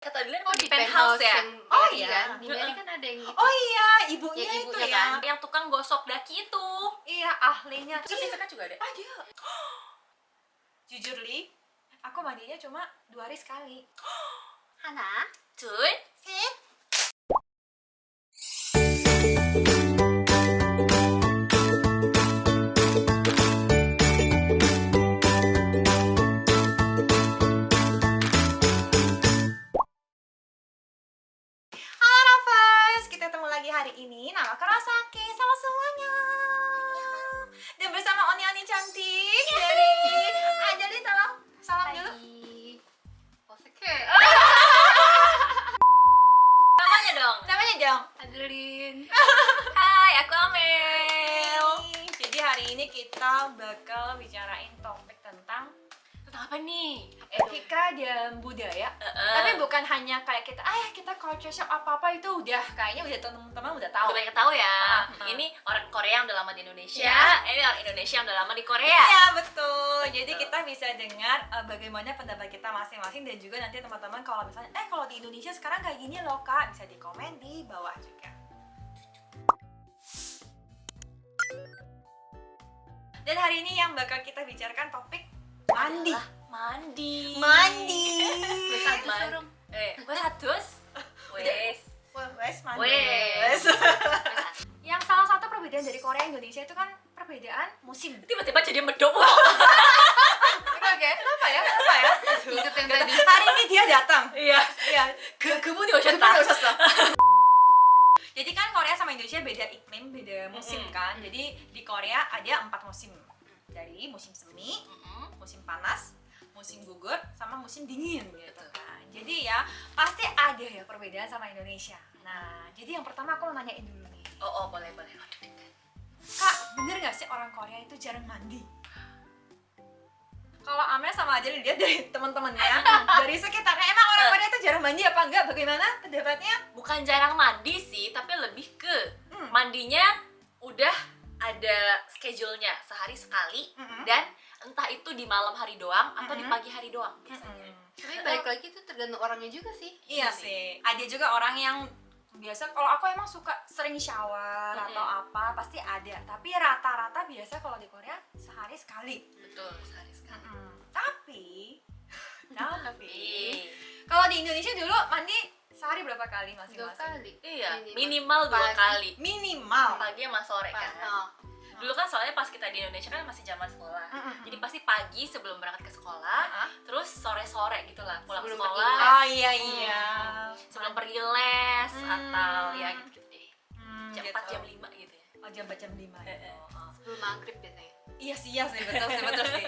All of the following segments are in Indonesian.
Kata Dylan Oh, di di penthouse ya? yang Oh, Mary iya. kan? Di Mary kan ada yang gitu. Oh iya, ibunya Ya, itu ibunya ya. kan. Yang tukang gosok daki itu. Iya, ahlinya. Sertifikat juga ada. Ah, dia. Jujur, Li, aku mandinya cuma 2 hari sekali. Hana? Cuy, Sip. Halo Ravers, kita ketemu lagi hari ini. Nama aku Rosaki, sama semuanya. Dan bersama Oni-Oni cantik dari Ajalin, tolong salam dulu. Oseke. namanya dong. Namanya dong. Adeline. Hai, aku Amel. Jadi hari ini kita bakal bicarain topik tentang Tentang apa nih? etika dan budaya. Tapi bukan hanya kayak kita, kita culture shock apa-apa itu udah kayaknya udah teman-teman udah tahu. Udah banyak tahu ya. Ah. Ini orang Korea yang udah lama di Indonesia. Ya. Ini orang Indonesia yang udah lama di Korea. Iya betul. Jadi kita bisa dengar bagaimana pendapat kita masing-masing dan juga nanti teman-teman kalau misalnya kalau di Indonesia sekarang kayak gini loh Kak, bisa di komen di bawah juga. Dan hari ini yang bakal kita bicarakan topik mandi. Adalah mandi. Mandi. Satu Man- surung. Gue satus. Wes. Wes mandi. Wes. Yang salah satu perbedaan dari Korea Indonesia itu kan perbedaan musim. Tiba-tiba jadi medok. Oke, kenapa ya? Kenapa ya? Ikut yang tadi. Hari ini dia datang. Iya. Iya. Kemun이 오셨다. Jadi kan Korea sama Indonesia beda iklim, beda musim kan. Jadi di Korea ada 4 musim. Dari musim semi, musim panas, musim gugur, sama musim dingin gitu kan. Jadi ya pasti ada ya perbedaan sama Indonesia. Nah, jadi yang pertama aku mau nanyain dulu nih. Oh, boleh. Kak, bener gak sih orang Korea itu jarang mandi? Kalau Amel sama aja lihat dari teman-temannya, dari sekitarnya, emang orang Korea itu jarang mandi apa enggak? Bagaimana pendapatnya? Bukan jarang mandi sih, tapi lebih ke mandinya udah ada schedule-nya sehari sekali dan entah itu di malam hari doang atau di pagi hari doang biasanya. Tapi balik lagi itu tergantung orangnya juga sih. Iya sih. Ada juga orang yang biasa, kalau aku emang suka sering shower atau apa, pasti ada. Tapi rata-rata biasa kalau di Korea sehari sekali. Betul, sehari sekali. Tapi Ih, kalau di Indonesia dulu mandi sehari berapa kali 2 masing-masing? kali. iya, minimal 2 kali. Minimal. Pagi sama sore kan. Oh. Dulu kan soalnya pas kita di Indonesia kan masih zaman sekolah. Jadi pasti pagi sebelum berangkat ke sekolah, terus sore-sore gitu lah pulang Sebelum sekolah. Oh iya iya. Sebelum pergi les atau ya gitu-gitu deh. Jam 4 gitu. jam 5 gitu ya. Oh jam 4 jam 5 ya. Oh. Sebelum maghrib biasanya. Iya sih betul sih.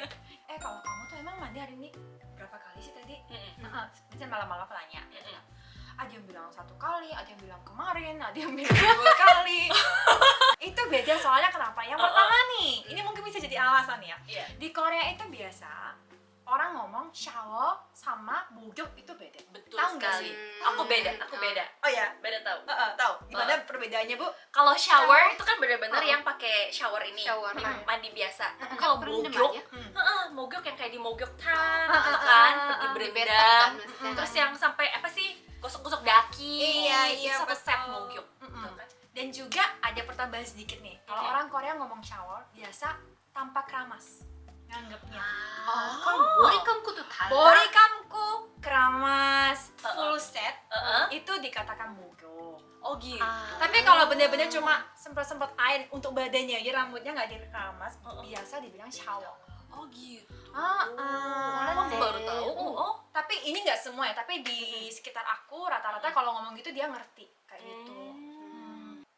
Kalau kamu tuh emang mandi hari ini berapa kali sih tadi? Bisa malam-malam nanya. Ada yang bilang 1 kali, ada yang bilang kemarin, ada yang bilang 2 kali. Itu beda soalnya kenapa? Yang pertama nih, ini mungkin bisa jadi alasan ya. Iya. Di Korea itu biasa orang ngomong shower sama 목욕 itu beda. Betul Tahu nggak sekali. sih? Aku beda. Oh ya, Beda tahu. tahu. Gimana perbedaannya Bu? Kalau shower itu kan bener-bener yang pakai shower ini, Shower. mandi biasa. Tapi kalau Berendam mogyok, aja. mogyok yang kayak di mogyok tan, gitu kan, pergi Di berendam. bathtub kan maksudnya. Terus yang sampai apa sih? Gosok-gosok daki. Iya, itu satu betul. set mogyok. Gitu kan. Dan juga ada pertambahan sedikit nih. Kalau orang Korea ngomong shower, biasa tanpa keramas. Nganggepnya. Kan 머리감고도 달라. Body kamku, keramas, full set, itu dikatakan 목욕. Oh gitu. Tapi kalau bener-bener cuma semprot-semprot air untuk badannya, ya rambutnya nggak dikeramas, biasa dibilang shower. Oh gitu. Aku baru tahu. Oh. Tapi ini nggak semua ya, tapi di sekitar aku rata-rata kalau ngomong gitu dia ngerti kayak gitu.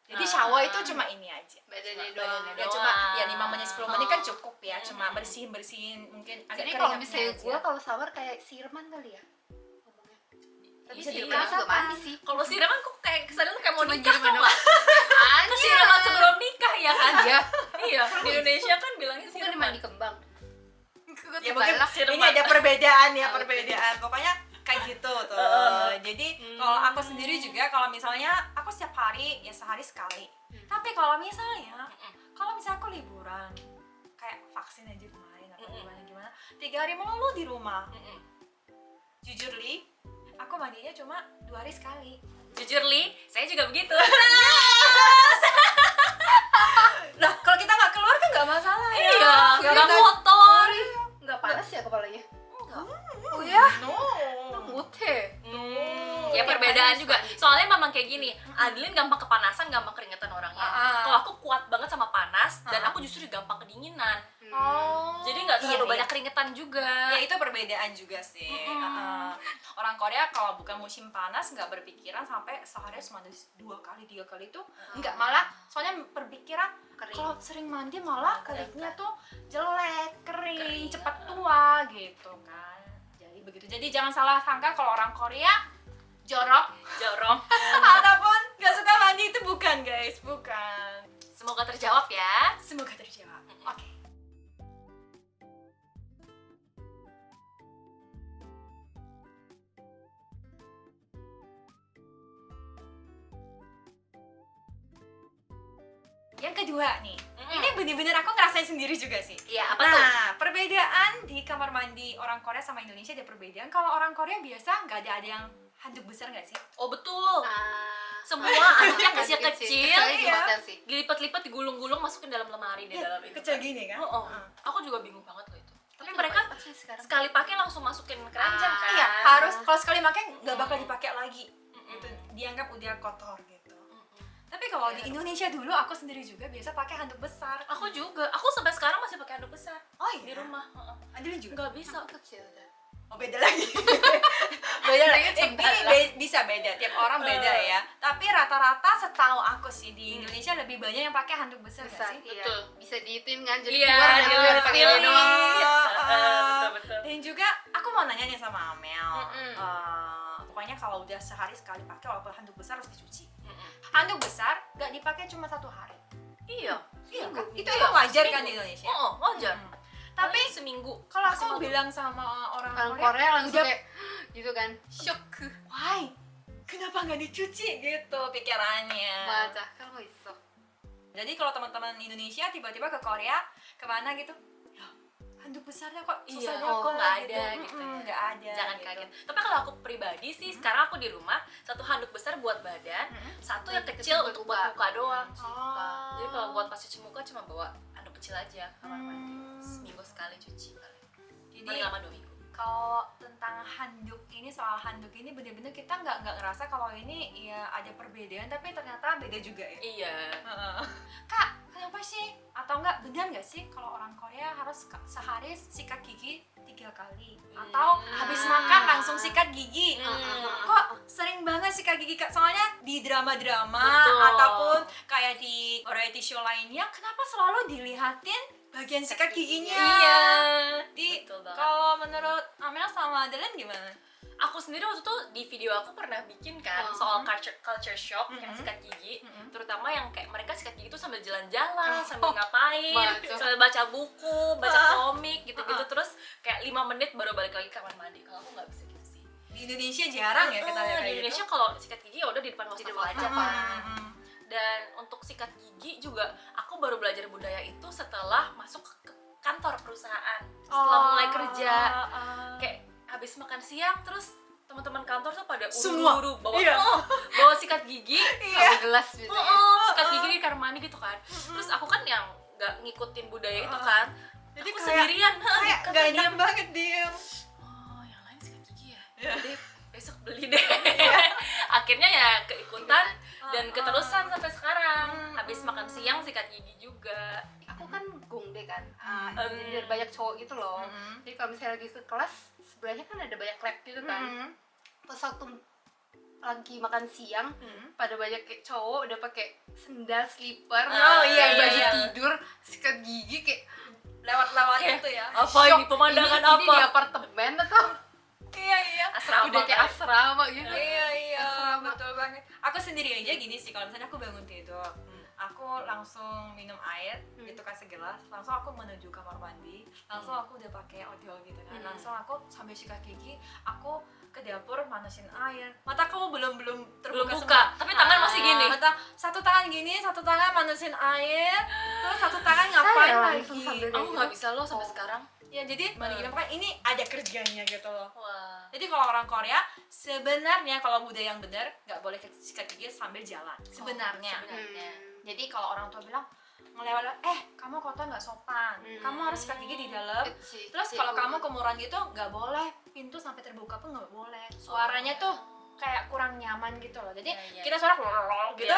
Jadi shower itu cuma ini aja. Badannya doang. Ya cuma ya 5 menit 10 menit kan cukup ya, cuma bersihin mungkin agak Jadi keringatnya kalau misalnya aja. gue kalau shower kayak siraman kali ya ngomongnya. Tapi Iya, bisa Kan juga dirasakan. mandi sih. Kalau siraman kok kayak kesannya tuh kayak mau Cuma nikah gimana, tau nggak? Anjir. Siraman sebelum nikah ya kan? Iya. Iya. Di Indonesia kan bilangnya Bukan siraman. mandi kembang. Gue Ya mungkin terbalak. siraman. ini ada perbedaan ya, Oh, perbedaan. Pokoknya kayak gitu tuh. Jadi kalau aku sendiri juga kalau misalnya aku setiap hari ya sehari sekali. Tapi kalau misalnya aku liburan kayak vaksin aja kemarin atau gimana 3 hari melulu di rumah. Jujur Li, aku mandinya cuma 2 hari sekali. Jujur Li, saya juga begitu. Lah kalau kita nggak keluar kan nggak masalah ya. Iya, Nggak nggak ada- kotor. Nggak panas ya kepalanya? Enggak. Oh ya? No. Mute. Ya Tiap perbedaan hari juga. sekali. Soalnya memang kayak gini, Adeline gampang kepanasan, gampang keringetan orangnya. Kalau aku kuat banget sama panas dan aku justru gampang kedinginan. Oh. Jadi nggak terlalu Iya, banyak iya. keringetan juga. Ya itu perbedaan juga sih. Orang Korea kalau bukan musim panas nggak berpikiran sampai sehari harus mandi 2 kali 3 kali itu nggak, malah soalnya berpikiran Kering. kalau sering mandi malah kulitnya tuh jelek, kering, Kering. cepat tua gitu kan. Jadi begitu. Jadi jangan salah sangka kalau orang Korea jorok Jorong. ataupun nggak suka mandi, itu bukan guys, bukan. Semoga terjawab ya. Semoga terjawab. Oke. Yang kedua nih, ini bener-bener aku ngerasain sendiri juga sih. Iya, apa tuh? Nah, perbedaan di kamar mandi orang Korea sama Indonesia ada perbedaan. Kalau orang Korea biasa nggak ada yang handuk besar nggak sih? Oh betul. Ah. Semua handuknya kecil-kecil, Kecuali di Iya. hotel sih. dilipat-lipat, digulung-gulung, masukin dalam lemari di dalam itu. Kecil gini kan? Oh, Aku juga bingung banget loh itu. Tapi Itu mereka apa sih sekarang? sekali pakai langsung masukin keranjang kan? Iya, harus. Kalau sekali pakai nggak bakal dipakai lagi. Mm-mm. Itu dianggap udah kotor gitu. Mm-mm. Tapi kalau di Iya. Indonesia dulu aku sendiri juga biasa pakai handuk besar. Aku juga. Aku sampai sekarang masih pakai handuk besar Oh di rumah. Adilin juga. Nggak bisa. Aku kecil dah. Oh beda lagi. Beda lagi. Ini Ini bisa beda, tiap orang beda ya. Tapi rata-rata setahu aku sih di Indonesia lebih banyak yang pakai handuk besar, nggak Besar, sih? iya. Betul. Bisa diituin kan, jadi Iya, keluar dari iya, luar pakai pilih. ini doang. Betul-betul. Dan juga aku mau nanya nih sama Amel. Mm-mm. Pokoknya kalau udah sehari sekali pakai, walaupun handuk besar harus dicuci. Mm-mm. Handuk besar nggak dipakai cuma 1 hari. Iya. Iya kan? Itu Iya, emang wajar kan seminggu. di Indonesia. Oh, wajar. Mm. Tapi Tapi seminggu. kalau maksimal aku bilang sama orang Orang Korea, Korea langsung udah- kayak gitu kan, shock. why? Kenapa nggak dicuci gitu pikirannya? Baca, kalau iso. Jadi kalau teman-teman Indonesia tiba-tiba ke Korea, kemana gitu, loh, handuk besarnya kok susah Iya, dapat kok nggak ada gitu ya. nggak ada. Jangan gitu. kaget. Tapi kalau aku pribadi sih, sekarang aku di rumah, 1 handuk besar buat badan, Mm-mm. 1 yang Yang kecil kecil untuk buat buat muka doang. Oh. Jadi kalau buat pas cuci muka cuma bawa handuk kecil aja ke kamar mandi. Hmm. Seminggu sekali cuci paling. Jadi Paling lama 2 minggu. kalau tentang handuk ini, soal handuk ini bener-bener kita nggak ngerasa kalau ini ya ada perbedaan, tapi ternyata beda juga ya. Iya. Kak, kenapa sih? Atau enggak, benar nggak sih kalau orang Korea harus sehari sikat gigi 3 kali? Atau habis makan langsung sikat gigi? Kok sering banget sikat gigi, Kak? Soalnya di drama-drama Betul. ataupun kayak di variety show lainnya, kenapa selalu dilihatin bagian sikat giginya? Iya. Di Betul banget. kalau menurut Amel sama Adeline gimana? Aku sendiri waktu itu di video aku pernah bikin kan soal culture shock yang sikat gigi, terutama yang kayak mereka sikat gigi tuh sambil jalan-jalan, sambil ngapain, Baca. sambil baca buku, baca komik gitu-gitu, terus kayak 5 menit baru balik lagi ke kamar mandi. Kalau aku nggak bisa gitu sih. Di Indonesia jarang ya kita lihat Di kayak Indonesia gitu. kalau sikat gigi ya udah di depan wastafel depan aja wastafel. kan. Dan untuk sikat gigi juga aku baru belajar budaya itu setelah masuk ke kantor perusahaan, setelah mulai kerja. Kayak habis makan siang terus teman-teman kantor tuh pada Semua. uru-uru bawa Iya. bawa sikat gigi. Sampai gelas biasanya. Sikat gigi di kamar mandi gitu kan. Terus aku kan yang nggak ngikutin budaya itu kan. Jadi Aku kayak- sendirian Kayak di nggak kamar enak diem. banget diem. Oh, yang lain sikat gigi ya. Iya. Jadi besok beli deh. Akhirnya ya keikutan dan keterusan sampai sekarang. Habis makan siang sikat gigi juga. Aku kan gongde kan, Hmm. jadi ada banyak cowok gitu loh. Jadi kalau misalnya lagi ke kelas, sebelahnya kan ada banyak lab gitu kan. Pas waktu lagi makan siang, pada banyak kayak cowok udah pakai sendal slipper, Oh, iya, pakai baju iya. tidur, sikat gigi kayak Lewat-lewat Kayak, itu ya. Apa ini pemandangan ini apa? di apartemen atau Iya iya. Asrama. udah kayak kali. asrama gitu. Iya iya. Asrama. Betul banget. Aku sendiri aja gini sih, kalau misalnya aku bangun tidur, aku langsung minum air gitu kan segelas, langsung aku menuju kamar mandi, langsung aku udah pakai odol gitu kan, langsung aku sambil sikat gigi, aku ke dapur manasin air. Mata kamu belum Belum terbuka buka, semua. tapi tangan masih masih gini. Satu tangan gini, satu tangan manusin air, terus satu tangan ngapain Saya lagi? langsung sambil Aku nggak bisa loh sampai sekarang. Ya jadi mandi gini pokoknya ini ada kerjanya gitu loh. Wah. Jadi kalau orang Korea sebenarnya kalau budaya yang benar nggak boleh sikat gigi sambil jalan. Sebenarnya. Sebenarnya. Jadi kalau orang tua bilang ngelewat, kamu kotor nggak sopan, kamu harus sikat gigi di dalam. Terus kalau kamu kemuran gitu nggak boleh, pintu sampai terbuka pun nggak boleh. Suaranya tuh kayak kurang nyaman gitu loh. Jadi Iya, iya. kita suara gitu.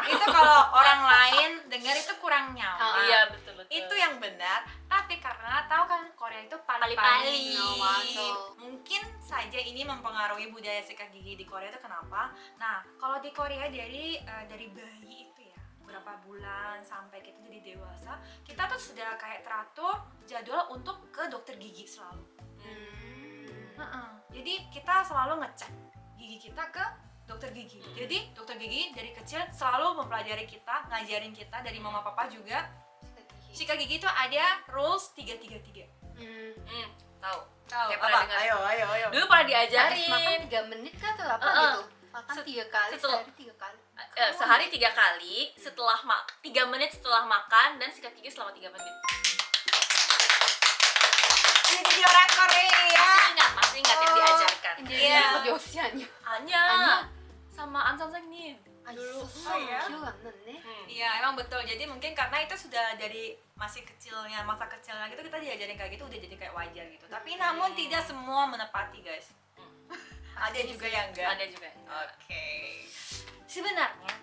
Itu kalau orang lain dengar itu kurang nyaman. Iya, betul betul. Itu yang benar. Tapi karena tahu kan Korea itu Pali-pali. pali-pali. Masuk. Mungkin saja ini mempengaruhi budaya sikat gigi di Korea itu kenapa? Nah, kalau di Korea dari bayi itu ya berapa bulan sampai kita jadi dewasa, kita tuh sudah kayak teratur jadwal untuk ke dokter gigi selalu. Jadi kita selalu ngecek gigi kita ke dokter gigi. Jadi dokter gigi dari kecil selalu mempelajari kita, ngajarin kita dari mama papa juga. Sikat gigi itu ada rules 333. Tahu. Tahu Kayak pernah dengar. Ayo. Dulu pernah Makan diajarin. 3 menit kan atau apa Heeh. gitu? Makan 3 kali, setelah- sehari 3 kali. Sehari 3 kali, setelah 3 menit setelah makan dan sikat gigi selama 3 menit. Jadi orang Korea. Masih ingat yang diajarkan. Iya. Josianya. Anya sama An Samsung-님. Dulu. Oh, iya? 기억 안 나네. Iya, emang betul. Jadi mungkin karena itu sudah dari masih kecilnya, masa kecilnya gitu kita diajarin kayak gitu udah jadi kayak wajar gitu. Tapi namun tidak semua menepati, guys. Ada juga yang enggak. Ada juga. Oke. Sebenarnya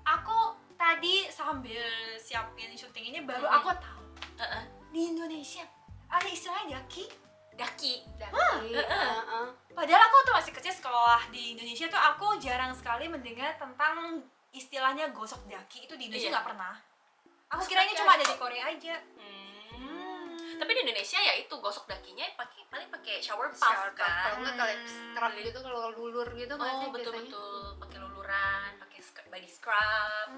aku tadi sambil siapin syuting ini baru aku tahu di Indonesia ada istilahnya daki. Daki. Padahal aku tuh masih kecil sekolah di Indonesia tuh aku jarang sekali mendengar tentang istilahnya gosok daki itu di Indonesia Iya. nggak pernah. Aku kiranya cuma ada di Korea aja. Tapi di Indonesia ya itu gosok dakinya paling pakai shower puff Kalau kan. nggak kayak scrub gitu, kalau lulur gitu nggak sih Oh, biasanya? betul-betul pakai luluran, pakai body scrub.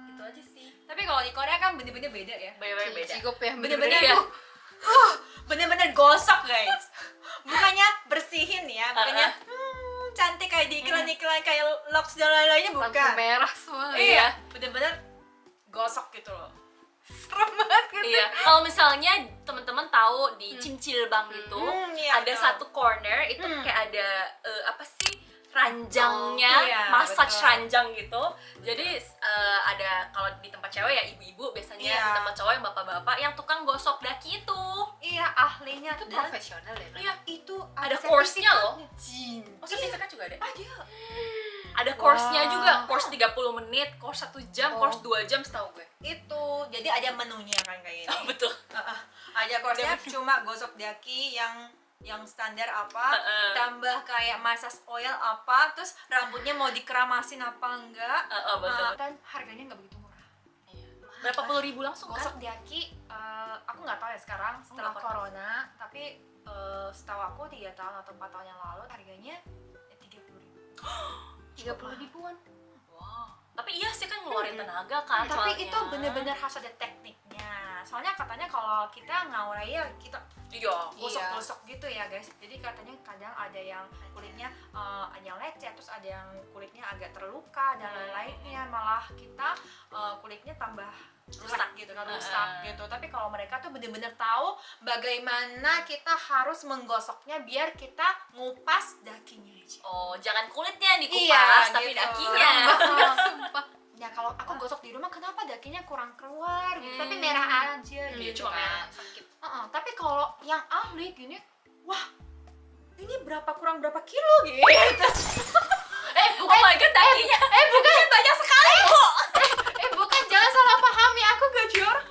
Itu aja sih. Tapi kalau di Korea kan bener-bener beda ya. Bener-bener beda. Jigop ya, Bener-bener Iya. bener-bener gosok, guys. Bukannya bersihin ya, bukannya cantik kayak di iklan-iklan kayak Lux dan lain-lainnya, Lampu bukan. merah semua. Iya, bener-bener gosok gitu loh. Serem banget gitu. Iya, kalau misalnya teman-teman tahu di Cimcilbang gitu, Iya, ada betul. satu corner itu kayak ada apa sih ranjangnya, Oh, iya, massage betul. ranjang gitu. Jadi ada kalau di tempat cewek ya ibu-ibu biasanya, Iya. di tempat cowok yang bapak-bapak yang tukang gosok daki itu. Iya, ahlinya Itu dan profesional ya. Iya, itu ada course-nya loh. Jin. Oh, sertifikat juga ada. Ada. Ada course-nya Wah. juga, course 30 menit, course 1 jam, Oh. course 2 jam setahu gue. Itu. Jadi ada menunya kan kayak Oh, ini. betul. Ada course-nya cuma gosok daki yang standar apa, tambah kayak massage oil apa, terus rambutnya mau dikeramasin apa enggak. Betul. Dan harganya nggak begitu murah. Iya. Berapa puluh ribu langsung kan? Gosok daki, aku nggak tahu ya sekarang setelah nggak pernah. corona, tapi setahu aku 3 tahun atau 4 tahun yang lalu harganya 30.000. 30 ribuan. Wow. Tapi iya sih kan ngeluarin tenaga kan. Tapi soalnya. itu bener-bener harus ada tekniknya. Soalnya katanya kalau kita ngaurai ya kita Iya. gosok-gosok gitu ya guys. Jadi katanya kadang ada yang kulitnya ada yang lecet, terus ada yang kulitnya agak terluka dan lain-lainnya. Malah kita kulitnya tambah rusak gitu kan, rusak gitu. Tapi kalau mereka tuh bener-bener tahu bagaimana kita harus menggosoknya biar kita ngupas dakinya aja. Oh, jangan kulitnya yang Iya, dikupas, tapi gitu. dakinya. Sumpah. Ya kalau aku gosok di rumah kenapa dakinya kurang keluar gitu, tapi Hmm. merah aja Iya, gitu cuma kan. merah sakit. Tapi kalau yang ahli gini, wah ini kurang berapa kilo gitu. Oh my god, dakinya. Bukan banyak sekali kok. Bukan, jangan salah pahami, aku gak jorok.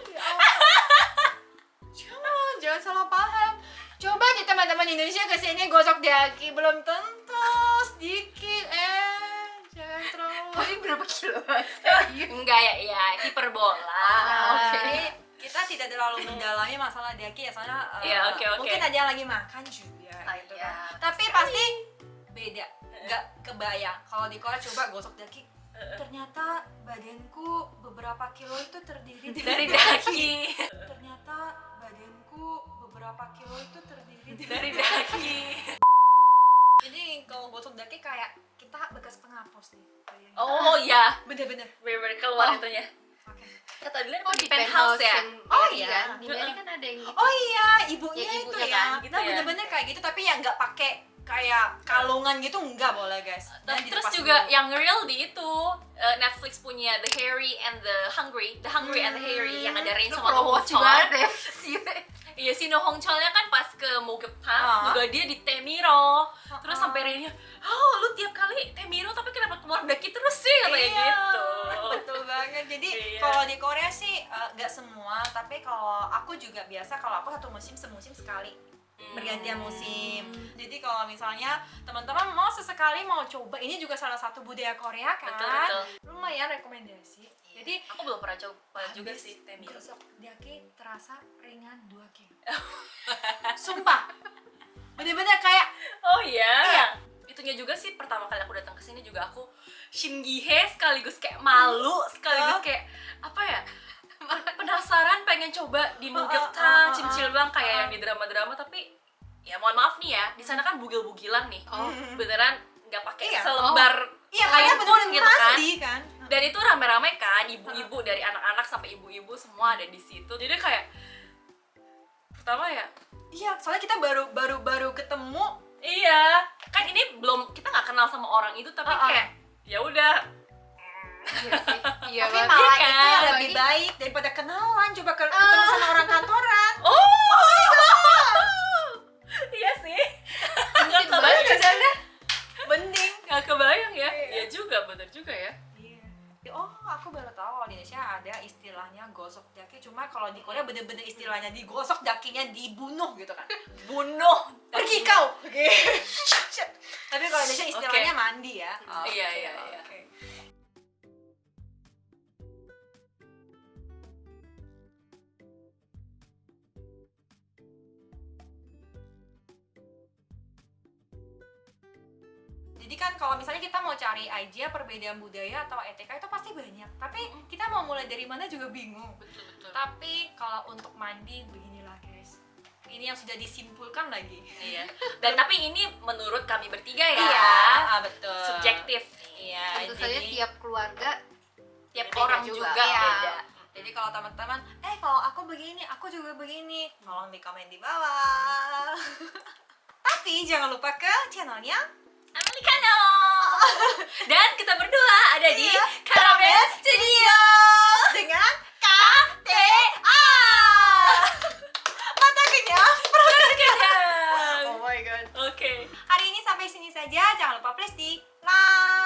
Ya Allah. Jangan salah paham. Coba nih teman-teman Indonesia kesini gosok daki, belum tentu sedikit. Jangan terlalu. Tapi berapa kilo? Enggak ya, hiperbola. Jadi kita tidak terlalu mendalami masalah daki ya, soalnya Iya, oke. mungkin ada yang lagi makan juga gitu Iya, kan. Tapi pasti beda, nggak kebayang. Kalau di Korea coba gosok daki, ternyata badanku beberapa kilo itu terdiri Dari daki. Ternyata badanku beberapa kilo itu terdiri Dari daki. Jadi kalau gosok daki kayak kita bekas penghapus nih. Bayangin. Oh iya, Bener-bener. bener-bener keluar Oh. itunya. Oke. Kata Dylan Oh, di di penthouse ya. yang Oh, Mary iya. kan? Di Mary kan ada yang gitu. Oh iya, ibunya Ya, itu ibunya ya. kan, gitu Nah, ya. bener-bener kayak gitu tapi ya nggak pakai kayak kalungan gitu nggak boleh guys. Dan Terus dilepas juga dulu. yang real di itu Netflix punya The Hairy and the Hungry and the Hairy yang ada Rain Lu sama No Hong promosi Chol. banget deh. Iya si No Hong Cholnya kan pas ke Mugyeong Ah. juga dia di Temiro. Terus Ah. sampai Rainnya, oh lu tiap kali Temiro tapi kenapa keluar daki terus sih katanya Iya, gitu. betul banget. Jadi Iya. kalau di Korea sih nggak semua, tapi kalau aku juga biasa kalau aku satu musim semusim sekali bergantian musim. Jadi kalau misalnya teman-teman mau sesekali mau coba, ini juga salah satu budaya Korea kan. Betul. Lumayan rekomendasi. Jadi Aku belum pernah coba juga habis sih Temiro. gosok daki terasa ringan 2 kg. Sumpah. Bener-bener kayak Oh iya. Iya. Itunya juga sih pertama kali aku datang ke sini juga aku shingihe sekaligus kayak malu sekaligus kayak apa ya? Penasaran pengen coba di Mugyeong, Chimchilbang kayak yang di drama-drama tapi ya mohon maaf nih ya, di sana kan bugil-bugilan nih. Oh. Beneran nggak pakai Iya. selembar iya kain karena pun bener-bener gitu kan. mandi kan. Dan itu rame-rame kan, ibu-ibu dari anak-anak sampai ibu-ibu semua ada di situ. Jadi kayak pertama ya, Iya, soalnya kita baru ketemu. iya, kan ini belum kita nggak kenal sama orang itu tapi kayak ya udah. Iya sih. Iya Tapi banget. malah kan? itu yang Apalagi- lebih baik daripada kenalan, coba ketemu sama orang kantoran. Iya sih. Nggak Mungkin kebayang banget. ya. Mending. Nggak kebayang ya. Iya. Iya juga, bener juga ya. Iya. Oh, aku baru tahu kalau di Indonesia ada istilahnya gosok daki. Cuma kalau di Korea bener-bener istilahnya digosok dakinya dibunuh gitu kan. Bunuh. Pergi kau. Tapi kalau Indonesia istilahnya mandi ya. Iya, iya, iya. Oke. Jadi kan kalau misalnya kita mau cari aja perbedaan budaya atau etika itu pasti banyak. Tapi kita mau mulai dari mana juga bingung. Betul, betul. Tapi kalau untuk mandi beginilah guys. Ini yang sudah disimpulkan lagi. Iya. Dan tapi ini menurut kami bertiga ya. betul. Subjektif. Iya, Tentu saja tiap keluarga Tiap Beda orang juga. juga, Iya. beda. Jadi kalau teman-teman, kalau aku begini, aku juga begini, tolong di komen di bawah. Tapi jangan lupa ke channelnya Americano. Dan kita berdua ada di Iya, Caramel Studio. dengan KTA. Mata kenyang. Kenyang. Oh my god. Oke. Hari ini sampai sini saja. Jangan lupa please di like,